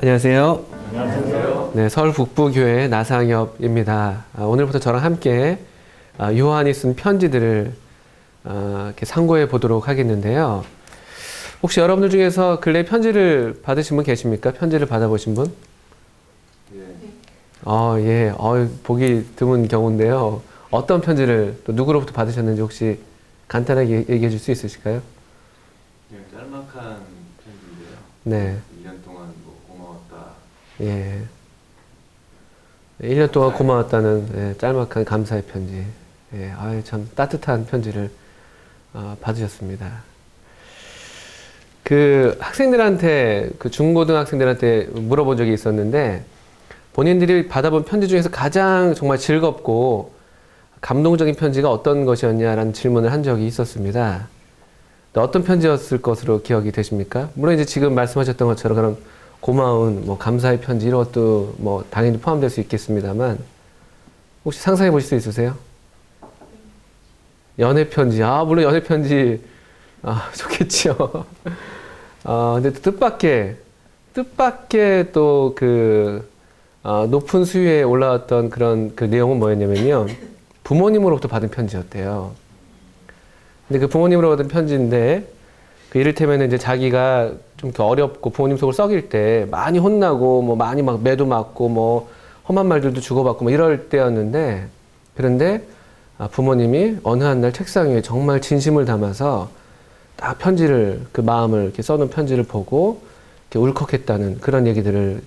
안녕하세요. 안녕하세요. 네, 서울 북부교회 나상엽입니다. 오늘부터 저랑 함께 요한이 쓴 편지들을 이렇게 상고해 보도록 하겠는데요. 혹시 여러분들 중에서 근래 편지를 받으신 분 계십니까? 편지를 받아보신 분? 예. 예. 보기 드문 경우인데요. 어떤 편지를 또 누구로부터 받으셨는지 혹시 간단하게 얘기해 줄 수 있으실까요? 네, 짤막한 편지인데요. 네. 1년 동안 고마웠다. 예. 1년 동안 고마웠다는 짤막한 감사의 편지. 예. 참 따뜻한 편지를 받으셨습니다. 그 학생들한테, 그 중고등학생들한테 물어본 적이 있었는데, 본인들이 받아본 편지 중에서 가장 정말 즐겁고 감동적인 편지가 어떤 것이었냐라는 질문을 한 적이 있었습니다. 어떤 편지였을 것으로 기억이 되십니까? 물론 이제 지금 말씀하셨던 것처럼 그런 고마운 감사의 편지 이런 것도 당연히 포함될 수 있겠습니다만, 혹시 상상해 보실 수 있으세요? 연애 편지. 물론 연애 편지 좋겠죠. 근데 뜻밖의 또 높은 수위에 올라왔던 그런 그 내용은 뭐였냐면요. 부모님으로부터 받은 편지였대요. 근데 그 부모님으로 받은 편지인데, 이를테면 이제 자기가 좀 어렵고 부모님 속을 썩일 때 많이 혼나고, 많이 매도 맞고, 험한 말들도 주고받고, 이럴 때였는데, 그런데 부모님이 어느 한 날 책상 위에 정말 진심을 담아서 딱 편지를, 그 마음을 이렇게 써놓은 편지를 보고, 이렇게 울컥했다는 그런 얘기들을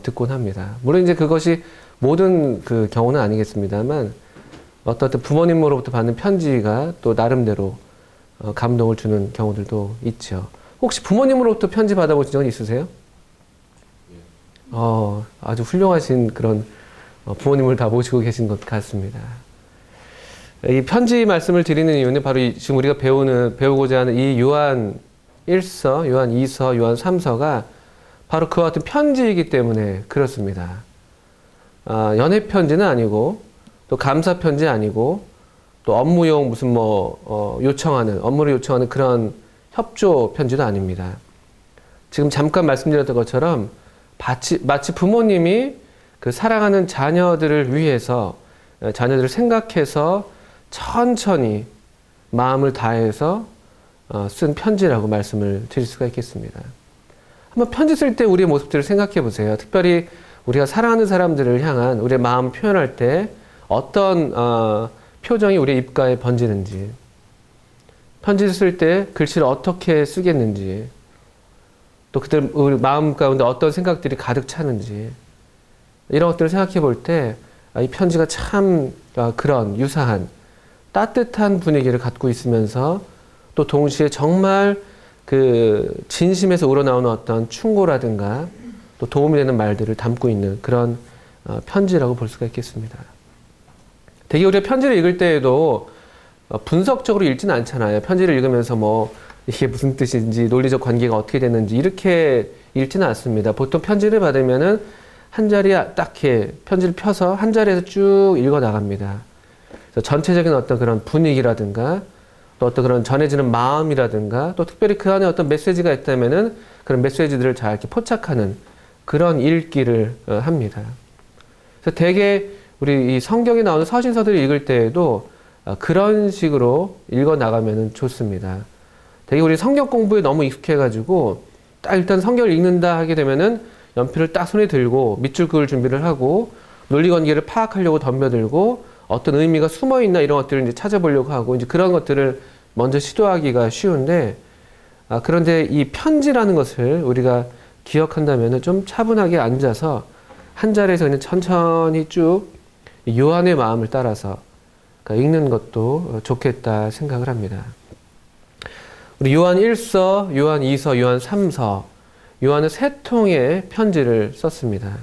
듣곤 합니다. 물론 이제 그것이 모든 그 경우는 아니겠습니다만, 어떤 부모님으로부터 받는 편지가 또 나름대로 감동을 주는 경우들도 있죠. 혹시 부모님으로부터 편지 받아보신 적은 있으세요? 예. 아주 훌륭하신 그런 부모님을 다 모시고 계신 것 같습니다. 이 편지 말씀을 드리는 이유는 바로 지금 우리가 배우고자 하는 이 요한 1서, 요한 2서, 요한 3서가 바로 그와 같은 편지이기 때문에 그렇습니다. 연애 편지는 아니고, 또 감사 편지 아니고, 또 업무용 무슨 업무를 요청하는 그런 협조 편지도 아닙니다. 지금 잠깐 말씀드렸던 것처럼 마치 부모님이 그 사랑하는 자녀들을 위해서, 자녀들을 생각해서 천천히 마음을 다해서 쓴 편지라고 말씀을 드릴 수가 있겠습니다. 한번 편지 쓸 때 우리의 모습들을 생각해 보세요. 특별히 우리가 사랑하는 사람들을 향한 우리의 마음을 표현할 때 어떤 표정이 우리의 입가에 번지는지, 편지를 쓸 때 글씨를 어떻게 쓰겠는지, 또 그들 우리 마음 가운데 어떤 생각들이 가득 차는지, 이런 것들을 생각해 볼 때 이 편지가 참 그런 유사한 따뜻한 분위기를 갖고 있으면서 또 동시에 정말 그 진심에서 우러나오는 어떤 충고라든가 또 도움이 되는 말들을 담고 있는 그런 편지라고 볼 수가 있겠습니다. 되게 우리가 편지를 읽을 때에도 분석적으로 읽지는 않잖아요. 편지를 읽으면서 이게 무슨 뜻인지, 논리적 관계가 어떻게 됐는지 이렇게 읽지는 않습니다. 보통 편지를 받으면은 한 자리에 딱 이렇게 편지를 펴서 한 자리에서 쭉 읽어 나갑니다. 그래서 전체적인 어떤 그런 분위기라든가 또 어떤 그런 전해지는 마음이라든가 또 특별히 그 안에 어떤 메시지가 있다면은 그런 메시지들을 잘 이렇게 포착하는 그런 읽기를 합니다. 그래서 되게 우리 이 성경에 나오는 서신서들을 읽을 때에도 그런 식으로 읽어 나가면 좋습니다. 되게 우리 성경 공부에 너무 익숙해가지고 딱 일단 성경을 읽는다 하게 되면은 연필을 딱 손에 들고 밑줄 그을 준비를 하고 논리 관계를 파악하려고 덤벼들고 어떤 의미가 숨어 있나 이런 것들을 이제 찾아보려고 하고 이제 그런 것들을 먼저 시도하기가 쉬운데 그런데 이 편지라는 것을 우리가 기억한다면은 좀 차분하게 앉아서 한 자리에서 그냥 천천히 쭉 요한의 마음을 따라서 읽는 것도 좋겠다 생각을 합니다. 우리 요한 1서, 요한 2서, 요한 3서, 요한은 3통의 편지를 썼습니다.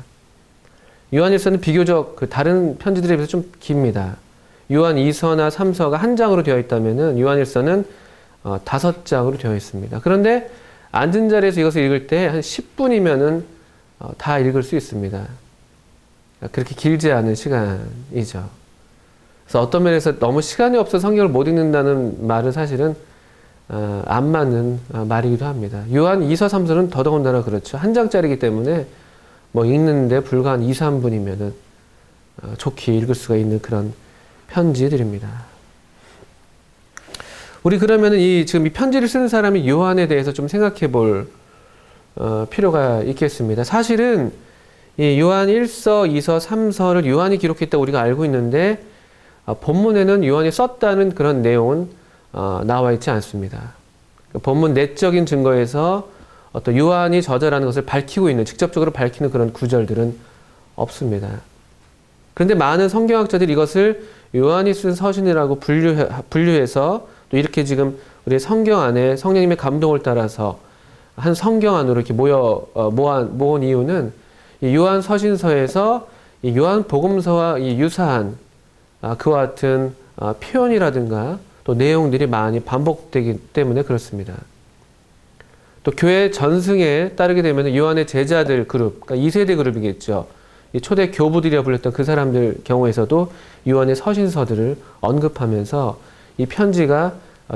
요한 1서는 비교적 다른 편지들에 비해서 좀 깁니다. 요한 2서나 3서가 한 장으로 되어 있다면은 요한 1서는 5장으로 되어 있습니다. 그런데 앉은 자리에서 이것을 읽을 때 한 10분이면은 다 읽을 수 있습니다. 그렇게 길지 않은 시간이죠. 그래서 어떤 면에서 너무 시간이 없어서 성경을 못 읽는다는 말은 사실은 안 맞는 말이기도 합니다. 요한 2서 3서는 더더군다나 그렇죠. 한 장짜리이기 때문에 뭐 읽는데 불과 한 2, 3분이면은 좋게 읽을 수가 있는 그런 편지들입니다. 우리 그러면은 지금 이 편지를 쓰는 사람이 요한에 대해서 좀 생각해 볼 필요가 있겠습니다. 사실은 이 요한 1서, 2서, 3서를 요한이 기록했다고 우리가 알고 있는데 본문에는 요한이 썼다는 그런 내용은 나와 있지 않습니다. 본문 내적인 증거에서 어떤 요한이 저자라는 것을 밝히고 있는, 직접적으로 밝히는 그런 구절들은 없습니다. 그런데 많은 성경학자들이 이것을 요한이 쓴 서신이라고 분류해서 또 이렇게 지금 우리 성경 안에 성령님의 감동을 따라서 한 성경 안으로 이렇게 모은 이유는 이 요한 서신서에서 이 요한 복음서와 이 유사한 그와 같은 표현이라든가 또 내용들이 많이 반복되기 때문에 그렇습니다. 또 교회 전승에 따르게 되면 요한의 제자들 그룹, 그러니까 2세대 그룹이겠죠. 이 초대 교부들이라 불렸던 그 사람들 경우에서도 요한의 서신서들을 언급하면서 이 편지가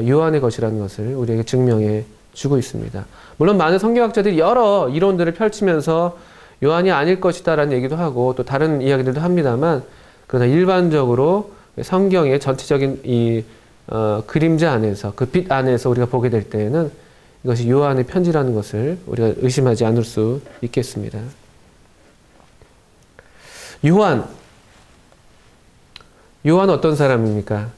요한의 것이라는 것을 우리에게 증명해 주고 있습니다. 물론 많은 성경학자들이 여러 이론들을 펼치면서 요한이 아닐 것이다라는 얘기도 하고 또 다른 이야기들도 합니다만, 그러나 일반적으로 성경의 전체적인 이 그림자 안에서, 그 빛 안에서 우리가 보게 될 때에는 이것이 요한의 편지라는 것을 우리가 의심하지 않을 수 있겠습니다. 요한 어떤 사람입니까?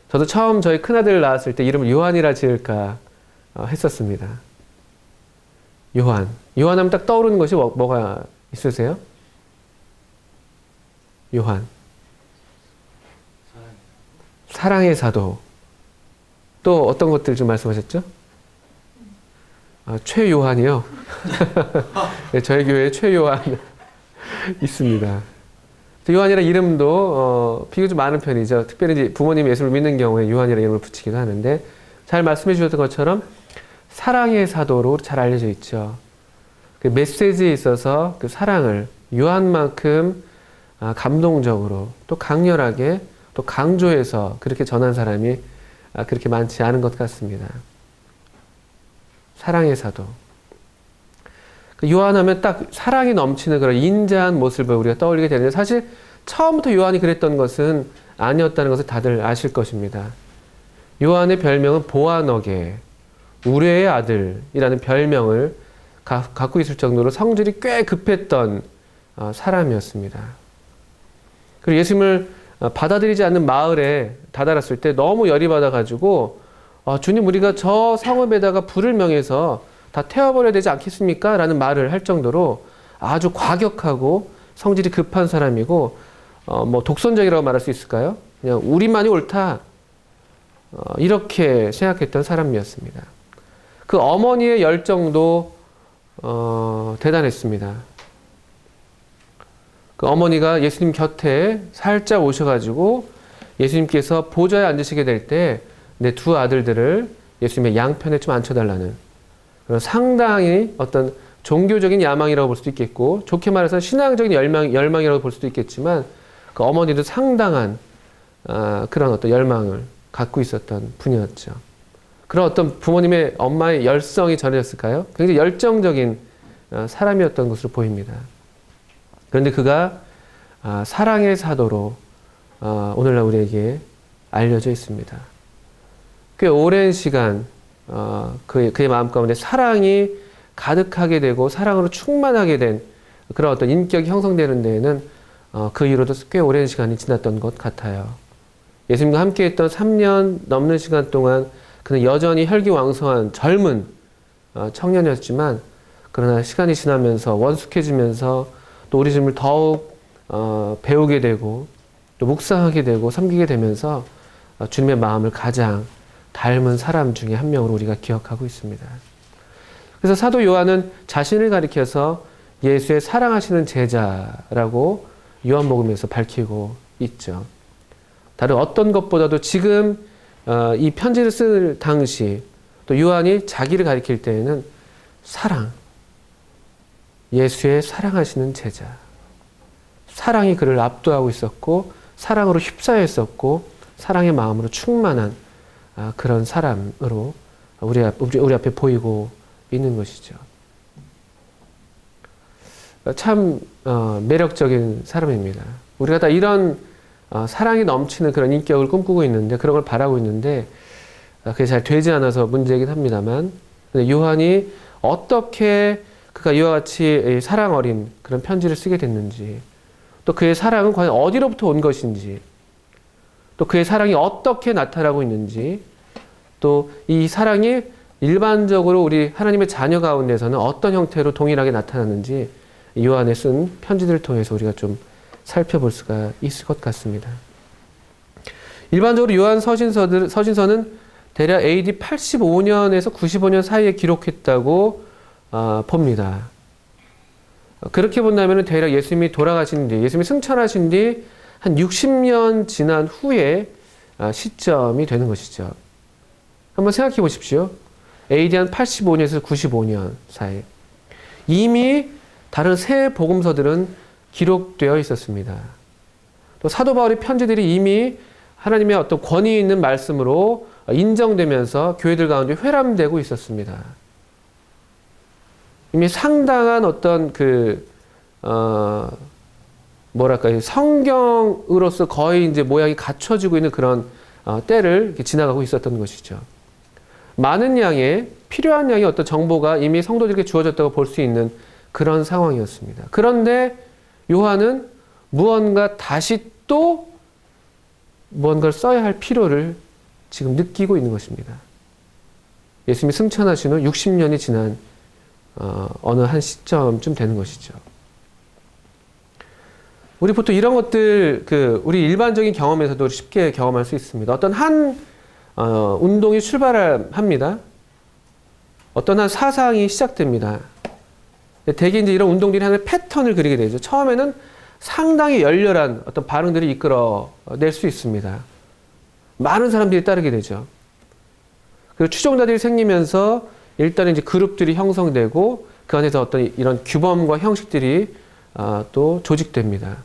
저도 처음 저희 큰아들을 낳았을 때 이름을 요한이라 지을까 했었습니다. 요한 하면 딱 떠오르는 것이 뭐가 있으세요? 요한. 사랑의 사도. 또 어떤 것들 좀 말씀하셨죠? 최요한이요. 네, 저희 교회에 최요한 있습니다. 요한이라는 이름도 비교적 많은 편이죠. 특별히 이제 부모님이 예수를 믿는 경우에 요한이라는 이름을 붙이기도 하는데, 잘 말씀해 주셨던 것처럼 사랑의 사도로 잘 알려져 있죠. 그 메시지에 있어서 그 사랑을 요한만큼 감동적으로 또 강렬하게 또 강조해서 그렇게 전한 사람이 그렇게 많지 않은 것 같습니다. 사랑의 사도. 요한하면 딱 사랑이 넘치는 그런 인자한 모습을 우리가 떠올리게 되는데, 사실 처음부터 요한이 그랬던 것은 아니었다는 것을 다들 아실 것입니다. 요한의 별명은 보아너게, 우레의 아들이라는 별명을 갖고 있을 정도로 성질이 꽤 급했던 사람이었습니다. 그리고 예수님을 받아들이지 않는 마을에 다다랐을 때 너무 열이 받아가지고 주님, 우리가 저 성읍에다가 불을 명해서 다 태워버려야 되지 않겠습니까? 라는 말을 할 정도로 아주 과격하고 성질이 급한 사람이고, 뭐 독선적이라고 말할 수 있을까요? 그냥 우리만이 옳다, 이렇게 생각했던 사람이었습니다. 그 어머니의 열정도 대단했습니다. 그 어머니가 예수님 곁에 살짝 오셔가지고 예수님께서 보좌에 앉으시게 될 때 내 두 아들들을 예수님의 양편에 좀 앉혀달라는, 상당히 어떤 종교적인 야망이라고 볼 수도 있겠고, 좋게 말해서 신앙적인 열망이라고 볼 수도 있겠지만, 그 어머니도 상당한 그런 어떤 열망을 갖고 있었던 분이었죠. 그런 어떤 부모님의 엄마의 열성이 전해졌을까요? 굉장히 열정적인 사람이었던 것으로 보입니다. 그런데 그가 사랑의 사도로 오늘날 우리에게 알려져 있습니다. 꽤 오랜 시간 그의 마음 가운데 사랑이 가득하게 되고 사랑으로 충만하게 된 그런 어떤 인격이 형성되는 데에는 그 이후로도 꽤 오랜 시간이 지났던 것 같아요. 예수님과 함께 했던 3년 넘는 시간 동안 그는 여전히 혈기왕성한 젊은 청년이었지만, 그러나 시간이 지나면서 원숙해지면서 또 우리 주님을 더욱 배우게 되고 또 묵상하게 되고 섬기게 되면서 주님의 마음을 가장 닮은 사람 중에 한 명으로 우리가 기억하고 있습니다. 그래서 사도 요한은 자신을 가리켜서 예수의 사랑하시는 제자라고 요한복음에서 밝히고 있죠. 다른 어떤 것보다도 지금 이 편지를 쓸 당시 또 요한이 자기를 가리킬 때에는 사랑, 예수의 사랑하시는 제자, 사랑이 그를 압도하고 있었고 사랑으로 휩싸여 있었고 사랑의 마음으로 충만한 그런 사람으로 우리 앞에 보이고 있는 것이죠. 참 매력적인 사람입니다. 우리가 다 이런 사랑이 넘치는 그런 인격을 꿈꾸고 있는데 그런 걸 바라고 있는데 그게 잘 되지 않아서 문제이긴 합니다만 요한이 어떻게 그가 이와 같이 사랑 어린 그런 편지를 쓰게 됐는지 또 그의 사랑은 과연 어디로부터 온 것인지 또 그의 사랑이 어떻게 나타나고 있는지 또 이 사랑이 일반적으로 우리 하나님의 자녀 가운데서는 어떤 형태로 동일하게 나타나는지 요한에 쓴 편지들을 통해서 우리가 좀 살펴볼 수가 있을 것 같습니다. 일반적으로 요한 서신서는 대략 AD 85년에서 95년 사이에 기록했다고 봅니다. 그렇게 본다면 대략 예수님이 돌아가신 뒤, 예수님이 승천하신 뒤 한 60년 지난 후에 시점이 되는 것이죠. 한번 생각해 보십시오. AD 한 85년에서 95년 사이. 이미 다른 새 복음서들은 기록되어 있었습니다. 또 사도 바울의 편지들이 이미 하나님의 어떤 권위 있는 말씀으로 인정되면서 교회들 가운데 회람되고 있었습니다. 이미 상당한 어떤 성경으로서 거의 이제 모양이 갖춰지고 있는 그런 때를 이렇게 지나가고 있었던 것이죠. 많은 양의 필요한 양의 어떤 정보가 이미 성도들에게 주어졌다고 볼 수 있는 그런 상황이었습니다. 그런데 요한은 무언가 다시 또 무언가를 써야 할 필요를 지금 느끼고 있는 것입니다. 예수님이 승천하신 후 60년이 지난 어느 한 시점쯤 되는 것이죠. 우리 보통 이런 것들 우리 일반적인 경험에서도 쉽게 경험할 수 있습니다. 어떤 한 운동이 출발합니다. 어떤 한 사상이 시작됩니다. 대개 이제 이런 운동들이 하나의 패턴을 그리게 되죠. 처음에는 상당히 열렬한 어떤 반응들이 이끌어낼 수 있습니다. 많은 사람들이 따르게 되죠. 그리고 추종자들이 생기면서 일단은 이제 그룹들이 형성되고 그 안에서 어떤 이런 규범과 형식들이 또 조직됩니다.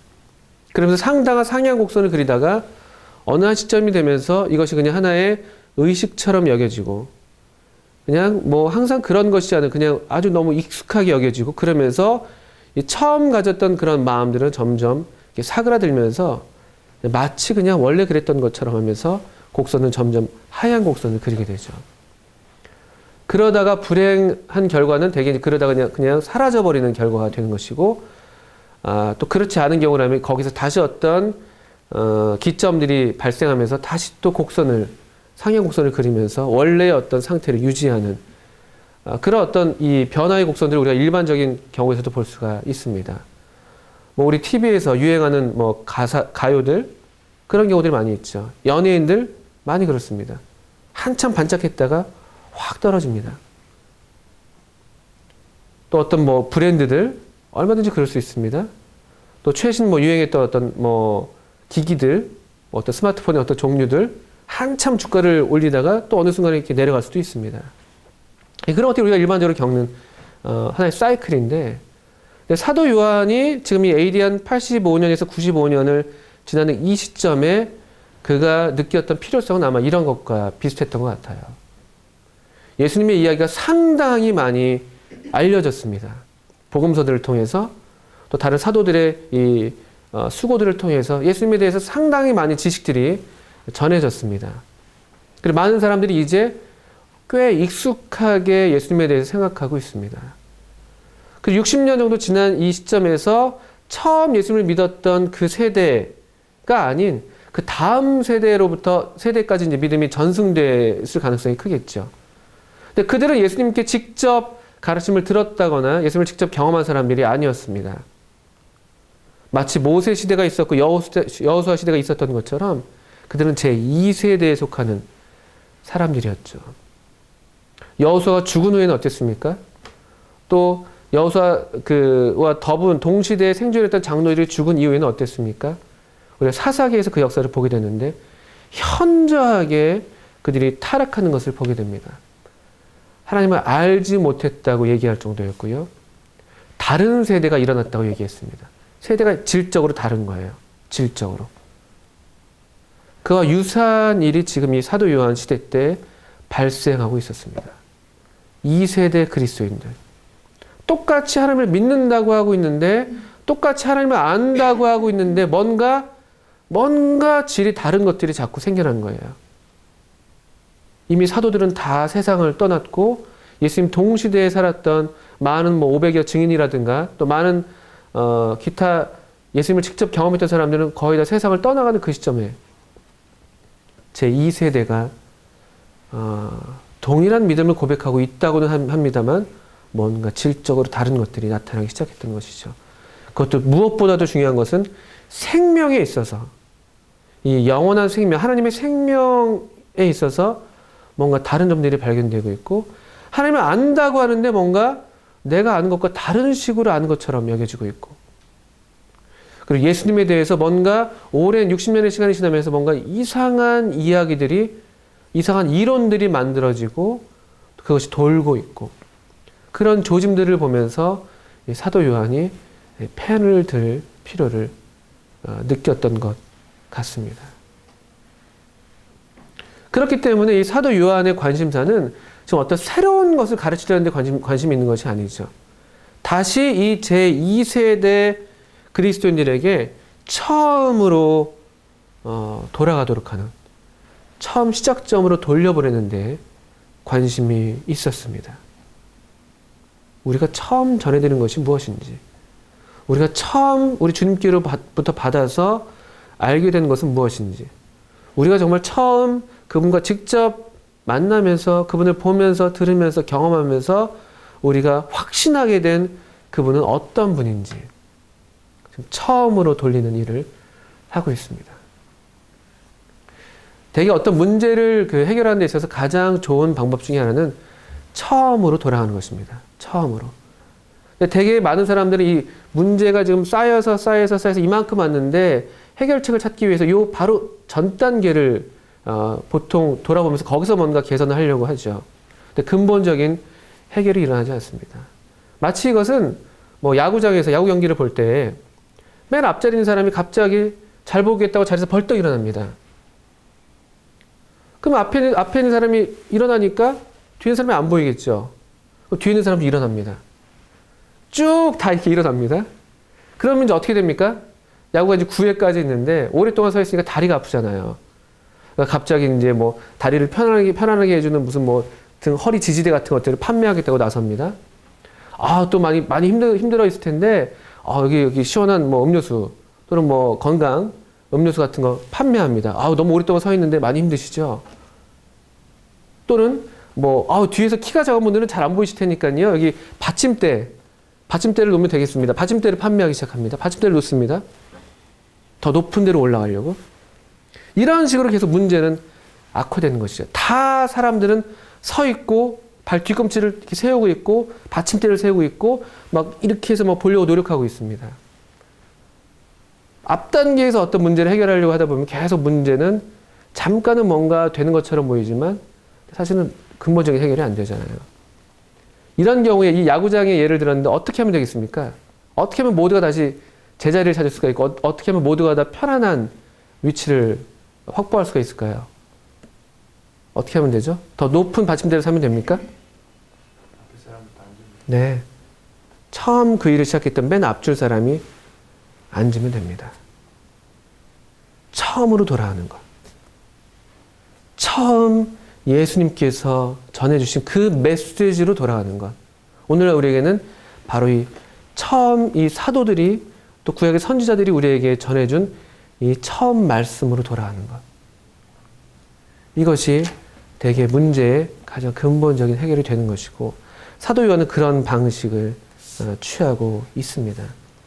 그러면서 상당한 상향 곡선을 그리다가 어느 한 시점이 되면서 이것이 그냥 하나의 의식처럼 여겨지고 그냥 뭐 항상 그런 것이 아니라 그냥 아주 너무 익숙하게 여겨지고 그러면서 처음 가졌던 그런 마음들은 점점 사그라들면서 마치 그냥 원래 그랬던 것처럼 하면서 곡선은 점점 하얀 곡선을 그리게 되죠. 그러다가 불행한 결과는 대개 그러다가 그냥 사라져버리는 결과가 되는 것이고 또 그렇지 않은 경우라면 거기서 다시 어떤 기점들이 발생하면서 다시 또 상향 곡선을 그리면서 원래의 어떤 상태를 유지하는 그런 어떤 이 변화의 곡선들을 우리가 일반적인 경우에서도 볼 수가 있습니다. 뭐 우리 TV에서 유행하는 뭐 가요들 그런 경우들이 많이 있죠. 연예인들 많이 그렇습니다. 한참 반짝했다가 확 떨어집니다. 또 어떤 뭐 브랜드들 얼마든지 그럴 수 있습니다. 또 최신 뭐 유행했던 어떤 뭐 기기들, 어떤 스마트폰의 어떤 종류들 한참 주가를 올리다가 또 어느 순간에 이렇게 내려갈 수도 있습니다. 그런 것들이 우리가 일반적으로 겪는 하나의 사이클인데 사도 요한이 지금 이 AD 한 85년에서 95년을 지나는 이 시점에 그가 느꼈던 필요성은 아마 이런 것과 비슷했던 것 같아요. 예수님의 이야기가 상당히 많이 알려졌습니다. 복음서들을 통해서 또 다른 사도들의 이 수고들을 통해서 예수님에 대해서 상당히 많은 지식들이 전해졌습니다. 그리고 많은 사람들이 이제 꽤 익숙하게 예수님에 대해서 생각하고 있습니다. 그리고 60년 정도 지난 이 시점에서 처음 예수님을 믿었던 그 세대가 아닌 그 다음 세대까지 이제 믿음이 전승됐을 가능성이 크겠죠. 근데 그들은 예수님께 직접 가르침을 들었다거나 예수님을 직접 경험한 사람들이 아니었습니다. 마치 모세 시대가 있었고 여호수아 시대가 있었던 것처럼 그들은 제2세대에 속하는 사람들이었죠. 여호수아가 죽은 후에는 어땠습니까? 또 여호수아와 더불어 동시대에 생존했던 장로들이 죽은 이후에는 어땠습니까? 우리가 사사기에서 그 역사를 보게 되는데 현저하게 그들이 타락하는 것을 보게 됩니다. 하나님을 알지 못했다고 얘기할 정도였고요. 다른 세대가 일어났다고 얘기했습니다. 세대가 질적으로 다른 거예요. 질적으로. 그와 유사한 일이 지금 이 사도 요한 시대 때 발생하고 있었습니다. 2세대 그리스도인들. 똑같이 하나님을 믿는다고 하고 있는데 똑같이 하나님을 안다고 하고 있는데 뭔가 질이 다른 것들이 자꾸 생겨난 거예요. 이미 사도들은 다 세상을 떠났고 예수님 동시대에 살았던 많은 500여 증인이라든가 또 많은 기타 예수님을 직접 경험했던 사람들은 거의 다 세상을 떠나가는 그 시점에 제2세대가 동일한 믿음을 고백하고 있다고는 합니다만 뭔가 질적으로 다른 것들이 나타나기 시작했던 것이죠. 그것도 무엇보다도 중요한 것은 생명에 있어서 이 영원한 생명, 하나님의 생명에 있어서 뭔가 다른 점들이 발견되고 있고 하나님을 안다고 하는데 뭔가 내가 아는 것과 다른 식으로 아는 것처럼 여겨지고 있고 그리고 예수님에 대해서 뭔가 오랜 60년의 시간이 지나면서 뭔가 이상한 이야기들이 이상한 이론들이 만들어지고 그것이 돌고 있고 그런 조짐들을 보면서 사도 요한이 펜을 들 필요를 느꼈던 것 같습니다. 그렇기 때문에 이 사도 요한의 관심사는 지금 어떤 새로운 것을 가르치려는 데 관심이 있는 것이 아니죠. 다시 이 제2세대 그리스도인들에게 처음으로 돌아가도록 하는 처음 시작점으로 돌려보내는데 관심이 있었습니다. 우리가 처음 전해드리는 것이 무엇인지 우리가 처음 우리 주님께로부터 받아서 알게 된 것은 무엇인지 우리가 정말 처음 그분과 직접 만나면서 그분을 보면서 들으면서 경험하면서 우리가 확신하게 된 그분은 어떤 분인지 지금 처음으로 돌리는 일을 하고 있습니다. 대개 어떤 문제를 해결하는 데 있어서 가장 좋은 방법 중에 하나는 처음으로 돌아가는 것입니다. 처음으로. 되게 많은 사람들이 이 문제가 지금 쌓여서 이만큼 왔는데 해결책을 찾기 위해서 요 바로 전 단계를 보통 돌아보면서 거기서 뭔가 개선을 하려고 하죠. 근데 근본적인 해결이 일어나지 않습니다. 마치 이것은 야구장에서 야구 경기를 볼 때 맨 앞자리 있는 사람이 갑자기 잘 보겠다고 자리에서 벌떡 일어납니다. 그럼 앞에 있는 사람이 일어나니까 뒤에 있는 사람이 안 보이겠죠. 그럼 뒤에 있는 사람도 일어납니다. 쭉 다 이렇게 일어납니다. 그러면 이제 어떻게 됩니까? 야구가 이제 9회까지 있는데 오랫동안 서 있으니까 다리가 아프잖아요. 그러니까 갑자기 이제 다리를 편안하게 해주는 무슨 등 허리 지지대 같은 것들을 판매하겠다고 나섭니다. 또 많이 힘들어 있을 텐데 여기 시원한 음료수 또는 건강 음료수 같은 거 판매합니다. 너무 오랫동안 서 있는데 많이 힘드시죠? 또는 뒤에서 키가 작은 분들은 잘 안 보이실 테니까요. 여기 받침대를 놓으면 되겠습니다. 받침대를 판매하기 시작합니다. 받침대를 놓습니다. 더 높은 데로 올라가려고. 이런 식으로 계속 문제는 악화되는 것이죠. 다 사람들은 서 있고 발 뒤꿈치를 이렇게 세우고 있고 받침대를 세우고 있고 막 이렇게 해서 보려고 노력하고 있습니다. 앞 단계에서 어떤 문제를 해결하려고 하다 보면 계속 문제는 잠깐은 뭔가 되는 것처럼 보이지만 사실은 근본적인 해결이 안 되잖아요. 이런 경우에 이 야구장의 예를 들었는데 어떻게 하면 되겠습니까? 어떻게 하면 모두가 다시 제자리를 찾을 수가 있고 어떻게 하면 모두가 다 편안한 위치를 확보할 수가 있을까요? 어떻게 하면 되죠? 더 높은 받침대를 사면 됩니까? 네. 처음 그 일을 시작했던 맨 앞줄 사람이 앉으면 됩니다. 처음으로 돌아가는 것. 처음 예수님께서 전해주신 그 메시지로 돌아가는 것. 오늘날 우리에게는 바로 처음 이 사도들이 또 구약의 선지자들이 우리에게 전해준 이 처음 말씀으로 돌아가는 것. 이것이 대개 문제의 가장 근본적인 해결이 되는 것이고 사도 요한은 그런 방식을 취하고 있습니다.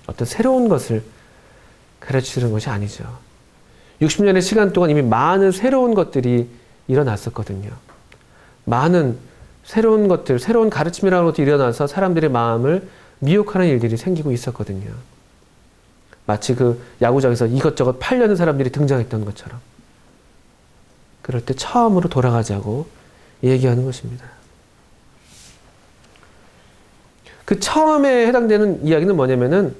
어떤 새로운 것을 가르치는 것이 아니죠. 60년의 시간 동안 이미 많은 새로운 것들이 일어났었거든요. 많은 새로운 것들, 새로운 가르침이라는 것들이 일어나서 사람들의 마음을 미혹하는 일들이 생기고 있었거든요. 마치 야구장에서 이것저것 팔려는 사람들이 등장했던 것처럼. 그럴 때 처음으로 돌아가자고 얘기하는 것입니다. 그 처음에 해당되는 이야기는 뭐냐면은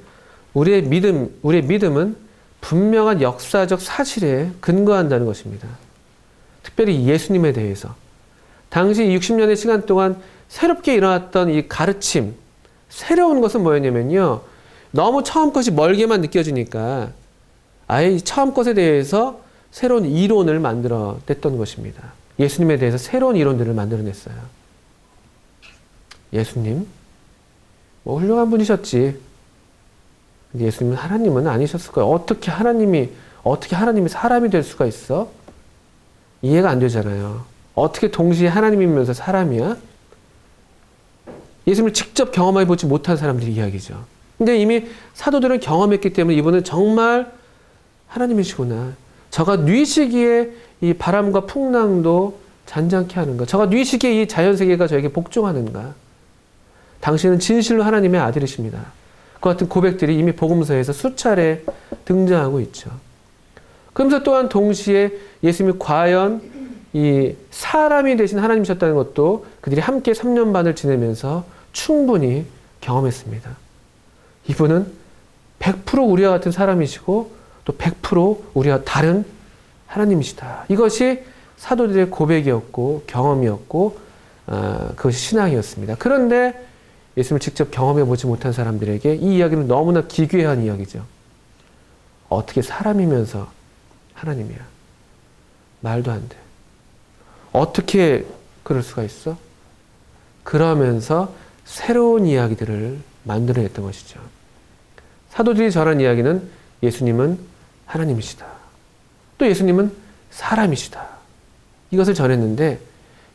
우리의 믿음은 분명한 역사적 사실에 근거한다는 것입니다. 특별히 예수님에 대해서. 당시 60년의 시간 동안 새롭게 일어났던 이 가르침, 새로운 것은 뭐였냐면요. 너무 처음 것이 멀게만 느껴지니까 아예 처음 것에 대해서 새로운 이론을 만들어냈던 것입니다. 예수님에 대해서 새로운 이론들을 만들어냈어요. 예수님, 뭐 훌륭한 분이셨지. 근데 예수님은 하나님은 아니셨을 거예요. 어떻게 하나님이 사람이 될 수가 있어? 이해가 안 되잖아요. 어떻게 동시에 하나님이면서 사람이야? 예수님을 직접 경험해 보지 못한 사람들의 이야기죠. 근데 이미 사도들은 경험했기 때문에 이분은 정말 하나님이시구나. 저가 뉘시기에 이 바람과 풍랑도 잔잔케 하는가. 저가 뉘시기에 이 자연세계가 저에게 복종하는가. 당신은 진실로 하나님의 아들이십니다. 그 같은 고백들이 이미 복음서에서 수차례 등장하고 있죠. 그러면서 또한 동시에 예수님이 과연 이 사람이 되신 하나님이셨다는 것도 그들이 함께 3년 반을 지내면서 충분히 경험했습니다. 이분은 100% 우리와 같은 사람이시고 또 100% 우리와 다른 하나님이시다. 이것이 사도들의 고백이었고 경험이었고 그것이 신앙이었습니다. 그런데 예수님을 직접 경험해 보지 못한 사람들에게 이 이야기는 너무나 기괴한 이야기죠. 어떻게 사람이면서 하나님이야? 말도 안 돼. 어떻게 그럴 수가 있어? 그러면서 새로운 이야기들을 만들어냈던 것이죠. 사도들이 전한 이야기는 예수님은 하나님이시다. 또 예수님은 사람이시다. 이것을 전했는데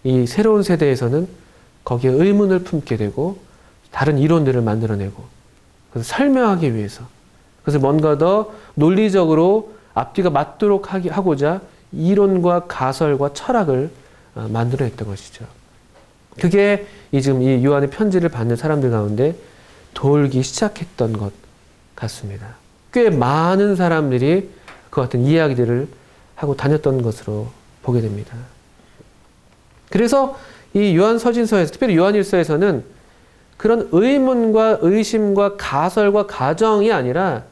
이 새로운 세대에서는 거기에 의문을 품게 되고 다른 이론들을 만들어내고 그것을 설명하기 위해서 그것을 뭔가 더 논리적으로 앞뒤가 맞도록 하고자 이론과 가설과 철학을 만들어냈던 것이죠. 그게 지금 이 요한의 편지를 받는 사람들 가운데 돌기 시작했던 것 같습니다. 꽤 많은 사람들이 그 같은 이야기들을 하고 다녔던 것으로 보게 됩니다. 그래서 이 요한서진서에서, 특별히 요한일서에서는 그런 의문과 의심과 가설과 가정이 아니라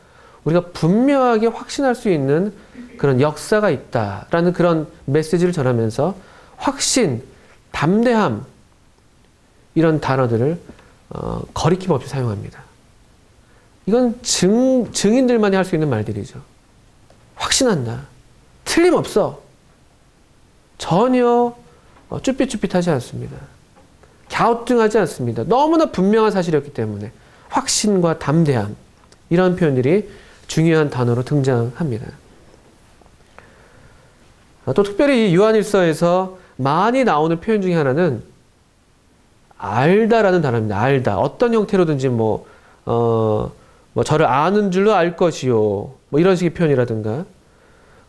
우리가 분명하게 확신할 수 있는 그런 역사가 있다라는 그런 메시지를 전하면서 확신, 담대함 이런 단어들을 거리낌 없이 사용합니다. 이건 증인들만이 할 수 있는 말들이죠. 확신한다. 틀림없어. 전혀 쭈삣쭈삣하지 않습니다. 갸우뚱하지 않습니다. 너무나 분명한 사실이었기 때문에 확신과 담대함 이런 표현들이 중요한 단어로 등장합니다. 또 특별히 이 요한일서에서 많이 나오는 표현 중에 하나는 알다라는 단어입니다. 알다. 어떤 형태로든지 저를 아는 줄로 알 것이요. 뭐 이런 식의 표현이라든가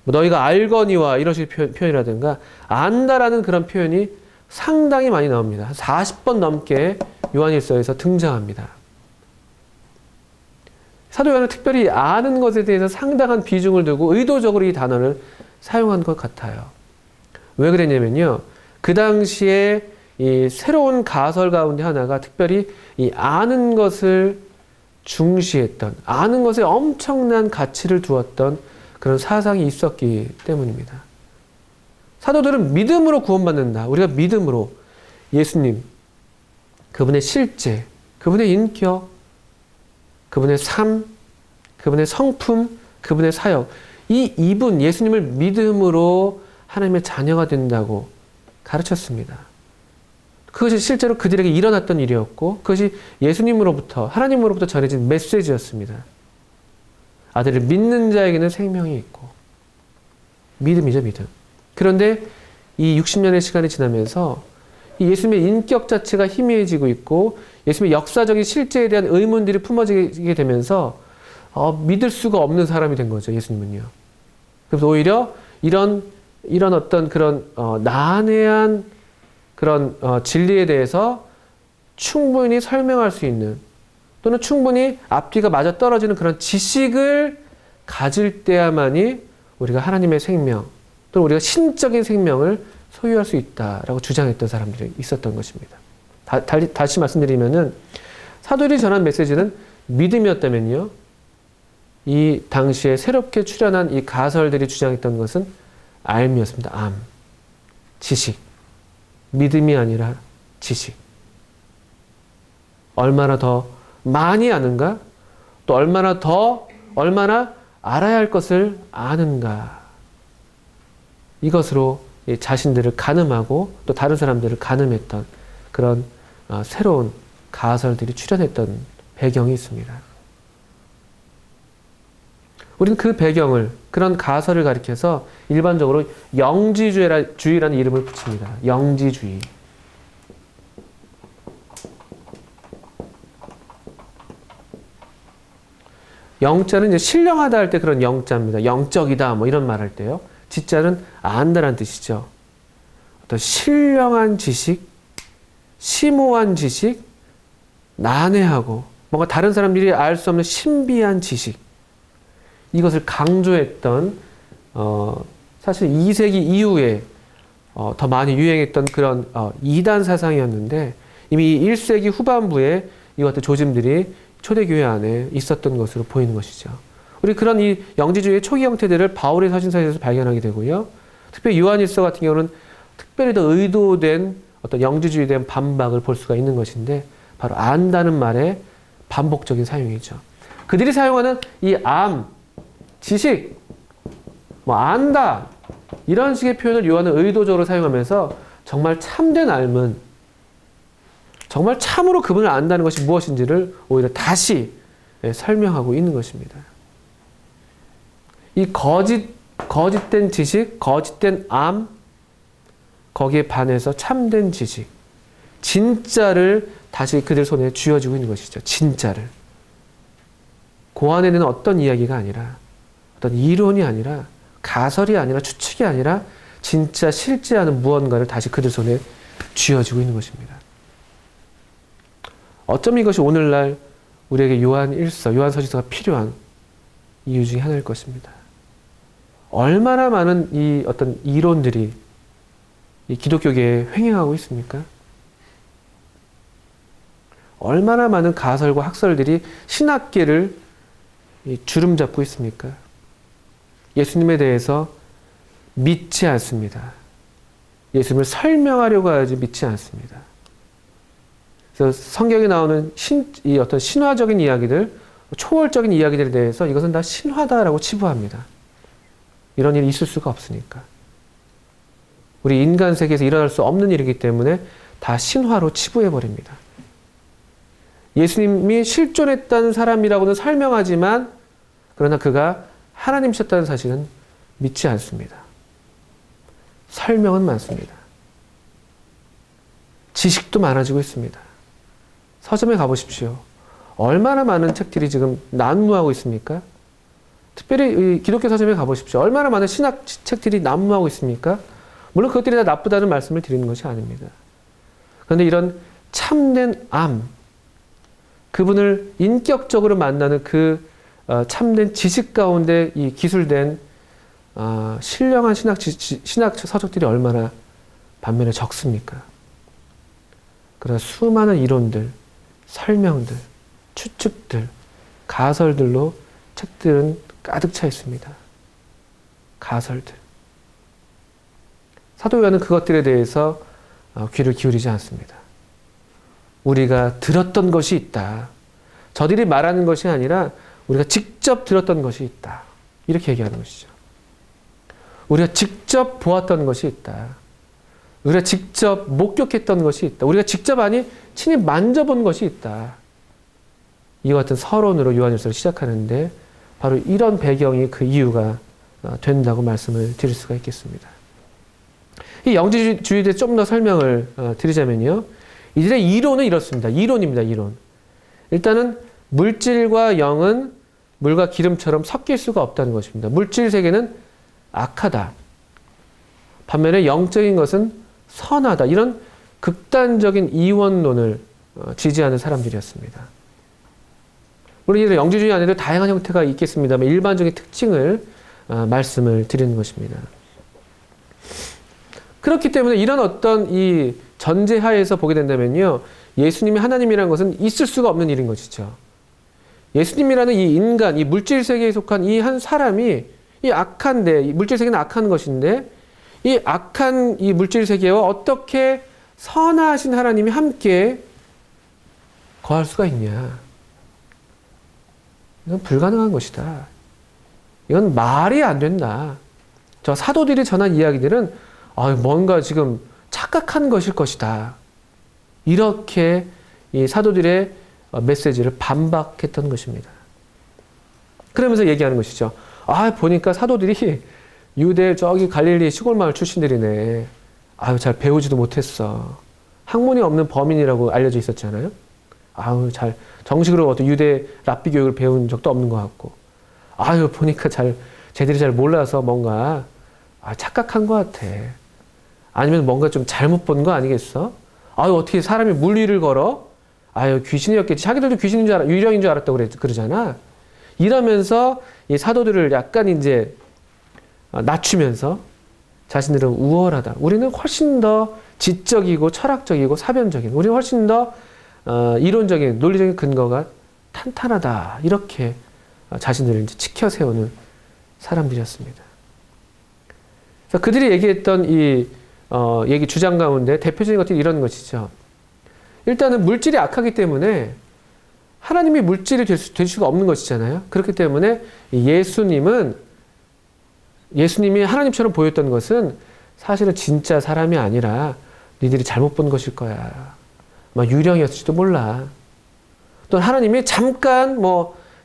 너희가 알거니와 이런 식의 표현이라든가 안다라는 그런 표현이 상당히 많이 나옵니다. 한 40번 넘게 요한일서에서 등장합니다. 사도 요한은 특별히 아는 것에 대해서 상당한 비중을 두고 의도적으로 이 단어를 사용한 것 같아요. 왜 그랬냐면요. 그 당시에 이 새로운 가설 가운데 하나가 특별히 이 아는 것을 중시했던, 아는 것에 엄청난 가치를 두었던 그런 사상이 있었기 때문입니다. 사도들은 믿음으로 구원받는다. 우리가 믿음으로 예수님, 그분의 실제, 그분의 인격, 그분의 삶, 그분의 성품, 그분의 사역, 이분 예수님을 믿음으로 하나님의 자녀가 된다고 가르쳤습니다. 그것이 실제로 그들에게 일어났던 일이었고 그것이 예수님으로부터 하나님으로부터 전해진 메시지였습니다. 아들을 믿는 자에게는 생명이 있고 믿음이죠, 믿음. 그런데 이 60년의 시간이 지나면서 이 예수님의 인격 자체가 희미해지고 있고 예수님의 역사적인 실제에 대한 의문들이 품어지게 되면서 믿을 수가 없는 사람이 된 거죠, 예수님은요. 그래서 오히려 이런 어떤 그런 난해한 그런 진리에 대해서 충분히 설명할 수 있는 또는 충분히 앞뒤가 맞아떨어지는 그런 지식을 가질 때야만이 우리가 하나님의 생명 또는 우리가 신적인 생명을 소유할 수 있다라고 주장했던 사람들이 있었던 것입니다. 다시 말씀드리면은 사도들이 전한 메시지는 믿음이었다면요. 이 당시에 새롭게 출현한 이 가설들이 주장했던 것은 알미였습니다. 암, 지식, 믿음이 아니라 지식. 얼마나 더 많이 아는가? 또 얼마나 알아야 할 것을 아는가? 이것으로 자신들을 가늠하고 또 다른 사람들을 가늠했던 그런 새로운 가설들이 출현했던 배경이 있습니다. 우리는 그 배경을, 그런 가설을 가리켜서 일반적으로 영지주의라는 이름을 붙입니다. 영지주의. 영자는 이제 신령하다 할 때 그런 영자입니다. 영적이다 뭐 이런 말 할 때요. 지자는 안다라는 뜻이죠. 어떤 신령한 지식, 심오한 지식, 난해하고 뭔가 다른 사람들이 알 수 없는 신비한 지식, 이것을 강조했던 사실 2세기 이후에 더 많이 유행했던 그런 이단 사상이었는데, 이미 1세기 후반부에 이 같은 조짐들이 초대교회 안에 있었던 것으로 보이는 것이죠. 우리 그런 이 영지주의의 초기 형태들을 바울의 서신서에서 발견하게 되고요. 특별히 요한일서 같은 경우는 특별히 더 의도된 어떤 영지주의에 대한 반박을 볼 수가 있는 것인데, 바로 안다는 말의 반복적인 사용이죠. 그들이 사용하는 이 지식, 뭐 안다, 이런 식의 표현을 요한은 의도적으로 사용하면서 정말 참된 알문, 정말 참으로 그분을 안다는 것이 무엇인지를 오히려 다시 설명하고 있는 것입니다. 이 거짓된 지식, 거짓된 거기에 반해서 참된 지식, 진짜를 다시 그들 손에 쥐어지고 있는 것이죠. 진짜를. 그 안에는 어떤 이야기가 아니라, 어떤 이론이 아니라, 가설이 아니라, 추측이 아니라 진짜 실제하는 무언가를 다시 그들 손에 쥐어지고 있는 것입니다. 어쩜 이것이 오늘날 우리에게 요한서신서가 필요한 이유 중에 하나일 것입니다. 얼마나 많은 이 어떤 이론들이 이 기독교계에 횡행하고 있습니까? 얼마나 많은 가설과 학설들이 신학계를 주름 잡고 있습니까? 예수님에 대해서 믿지 않습니다. 예수님을 설명하려고 하지 믿지 않습니다. 그래서 성경에 나오는 이 어떤 신화적인 이야기들, 초월적인 이야기들에 대해서 이것은 다 신화다라고 치부합니다. 이런 일이 있을 수가 없으니까. 우리 인간 세계에서 일어날 수 없는 일이기 때문에 다 신화로 치부해버립니다. 예수님이 실존했다는 사람이라고는 설명하지만, 그러나 그가 하나님이셨다는 사실은 믿지 않습니다. 설명은 많습니다. 지식도 많아지고 있습니다. 서점에 가보십시오. 얼마나 많은 책들이 지금 난무하고 있습니까? 특별히 기독교 서점에 가보십시오. 얼마나 많은 신학 책들이 난무하고 있습니까? 물론 그것들이 다 나쁘다는 말씀을 드리는 것이 아닙니다. 그런데 이런 참된 그분을 인격적으로 만나는 그 참된 지식 가운데 이 기술된 신령한 신학 서적들이 얼마나 반면에 적습니까? 그러나 수많은 이론들, 설명들, 추측들, 가설들로 책들은 가득 차 있습니다. 가설들. 사도 요한은 그것들에 대해서 귀를 기울이지 않습니다. 우리가 들었던 것이 있다. 저들이 말하는 것이 아니라 우리가 직접 들었던 것이 있다. 이렇게 얘기하는 것이죠. 우리가 직접 보았던 것이 있다. 우리가 직접 목격했던 것이 있다. 우리가 직접 친히 만져본 것이 있다. 이와 같은 서론으로 요한일서를 시작하는데, 바로 이런 배경이 그 이유가 된다고 말씀을 드릴 수가 있겠습니다. 이 영지주의에 대해 좀 더 설명을 드리자면요. 이들의 이론은 이렇습니다. 이론입니다. 이론. 일단은 물질과 영은 물과 기름처럼 섞일 수가 없다는 것입니다. 물질 세계는 악하다. 반면에 영적인 것은 선하다. 이런 극단적인 이원론을 지지하는 사람들이었습니다. 물론 이런 영지주의 안에도 다양한 형태가 있겠습니다만 일반적인 특징을 말씀을 드리는 것입니다. 그렇기 때문에 이런 어떤 이 전제하에서 보게 된다면요, 예수님이 하나님이라는 것은 있을 수가 없는 일인 것이죠. 예수님이라는 이 인간, 이 물질 세계에 속한 이 한 사람이 이 악한데, 이 물질 세계는 악한 것인데, 이 악한 이 물질 세계와 어떻게 선하신 하나님이 함께 거할 수가 있냐? 이건 불가능한 것이다. 이건 말이 안 된다. 저 사도들이 전한 이야기들은 뭔가 지금 착각한 것일 것이다. 이렇게 이 사도들의 메시지를 반박했던 것입니다. 그러면서 얘기하는 것이죠. 보니까 사도들이 유대 저기 갈릴리 시골 마을 출신들이네. 잘 배우지도 못했어. 학문이 없는 범인이라고 알려져 있었잖아요. 잘 정식으로 어떤 유대 랍비 교육을 배운 적도 없는 것 같고. 보니까 쟤들이 잘 몰라서 뭔가 착각한 것 같아. 아니면 뭔가 좀 잘못 본 거 아니겠어? 어떻게 사람이 물리를 걸어? 귀신이었겠지. 자기들도 귀신인 줄 유령인 줄 알았다고 그러잖아. 이러면서 이 사도들을 약간 이제 낮추면서 자신들은 우월하다. 우리는 훨씬 더 지적이고 철학적이고 사변적인, 우리는 훨씬 더 이론적인, 논리적인 근거가 탄탄하다. 이렇게 자신들을 이제 치켜 세우는 사람들이었습니다. 그래서 그들이 얘기했던 이 얘기 주장 가운데 대표적인 것들이 이런 것이죠. 일단은 물질이 악하기 때문에 하나님이 물질이 될 수가 없는 것이잖아요. 그렇기 때문에 예수님이 하나님처럼 보였던 것은 사실은 진짜 사람이 아니라 니들이 잘못 본 것일 거야. 유령이었을지도 몰라. 또 하나님이 잠깐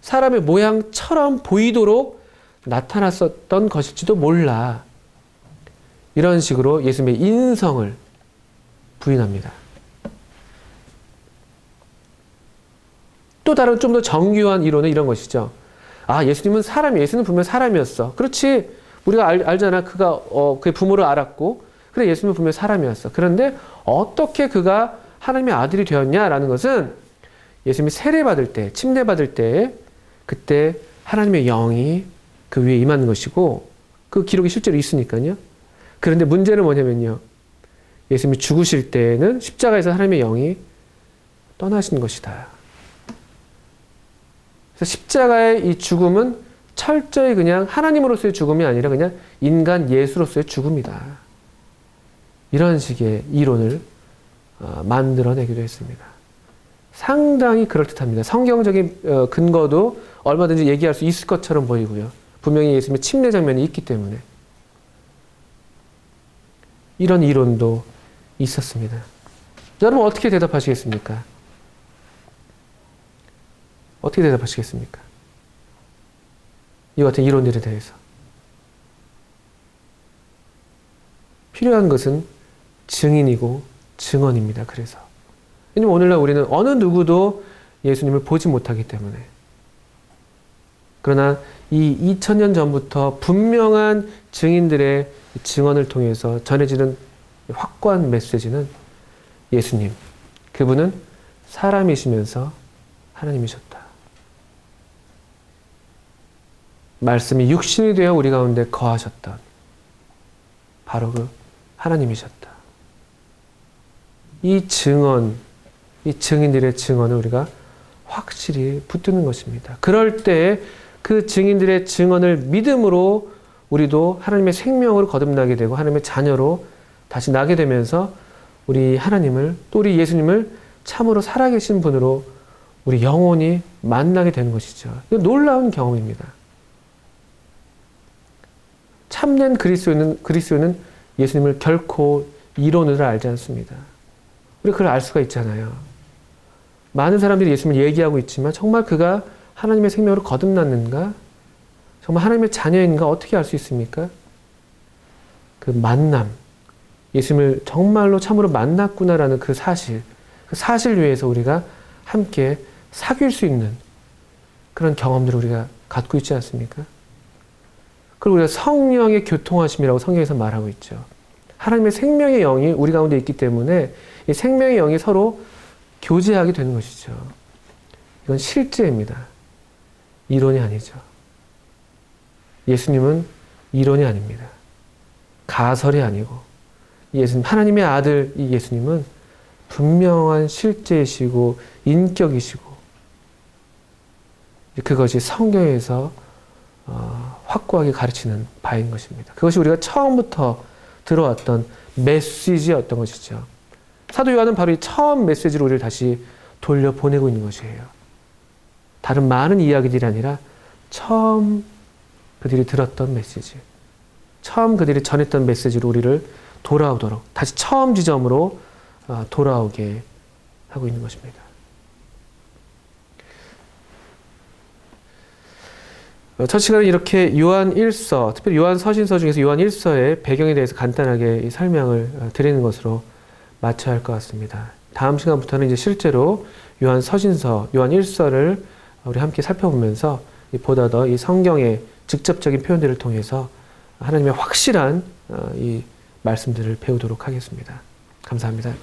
사람의 모양처럼 보이도록 나타났었던 것일지도 몰라. 이런 식으로 예수님의 인성을 부인합니다. 또 다른 좀 더 정교한 이론은 이런 것이죠. 예수님은 예수는 분명 사람이었어. 그렇지. 우리가 알잖아. 그가 그의 부모를 알았고, 그래 예수님은 분명 사람이었어. 그런데 어떻게 그가 하나님의 아들이 되었냐라는 것은 예수님이 세례받을 때, 침례받을 때, 그때 하나님의 영이 그 위에 임한 것이고, 그 기록이 실제로 있으니까요. 그런데 문제는 뭐냐면요. 예수님이 죽으실 때에는 십자가에서 하나님의 영이 떠나신 것이다. 그래서 십자가의 이 죽음은 철저히 그냥 하나님으로서의 죽음이 아니라 그냥 인간 예수로서의 죽음이다. 이런 식의 이론을 만들어내기도 했습니다. 상당히 그럴듯합니다. 성경적인 근거도 얼마든지 얘기할 수 있을 것처럼 보이고요. 분명히 예수님의 침례 장면이 있기 때문에 이런 이론도 있었습니다. 여러분 어떻게 대답하시겠습니까? 어떻게 대답하시겠습니까? 이 같은 이론들에 대해서. 필요한 것은 증인이고 증언입니다. 그래서. 왜냐면 오늘날 우리는 어느 누구도 예수님을 보지 못하기 때문에. 그러나 이 2000년 전부터 분명한 증인들의 증언을 통해서 전해지는 확고한 메시지는 예수님, 그분은 사람이시면서 하나님이셨다. 말씀이 육신이 되어 우리 가운데 거하셨던 바로 그 하나님이셨다. 이 증언, 이 증인들의 증언을 우리가 확실히 붙드는 것입니다. 그럴 때 그 증인들의 증언을 믿음으로 우리도 하나님의 생명으로 거듭나게 되고 하나님의 자녀로 다시 나게 되면서 우리 하나님을 또 우리 예수님을 참으로 살아계신 분으로 우리 영원히 만나게 되는 것이죠. 이거 놀라운 경험입니다. 참된 그리스도인은 예수님을 결코 이론으로 알지 않습니다. 우리 그걸 알 수가 있잖아요. 많은 사람들이 예수님을 얘기하고 있지만 정말 그가 하나님의 생명으로 거듭났는가? 정말 하나님의 자녀인가? 어떻게 알 수 있습니까? 그 만남, 예수님을 정말로 참으로 만났구나라는 그 사실 위에서 우리가 함께 사귈 수 있는 그런 경험들을 우리가 갖고 있지 않습니까? 그리고 우리가 성령의 교통하심이라고 성경에서 말하고 있죠. 하나님의 생명의 영이 우리 가운데 있기 때문에 이 생명의 영이 서로 교제하게 되는 것이죠. 이건 실제입니다. 이론이 아니죠. 예수님은 이론이 아닙니다. 가설이 아니고 하나님의 아들 이 예수님은 분명한 실제이시고 인격이시고 그것이 성경에서 확고하게 가르치는 바인 것입니다. 그것이 우리가 처음부터 들어왔던 메시지였던 것이죠. 사도 요한은 바로 이 처음 메시지로 우리를 다시 돌려보내고 있는 것이에요. 다른 많은 이야기들이 아니라 처음 그들이 들었던 메시지, 처음 그들이 전했던 메시지로 우리를 돌아오도록, 다시 처음 지점으로 돌아오게 하고 있는 것입니다. 첫 시간은 이렇게 요한 1서, 특별히 요한 서신서 중에서 요한 1서의 배경에 대해서 간단하게 설명을 드리는 것으로 마쳐야 할 것 같습니다. 다음 시간부터는 이제 실제로 요한 서신서, 요한 1서를 우리 함께 살펴보면서 보다 더 이 성경의 직접적인 표현들을 통해서 하나님의 확실한 이 말씀들을 배우도록 하겠습니다. 감사합니다.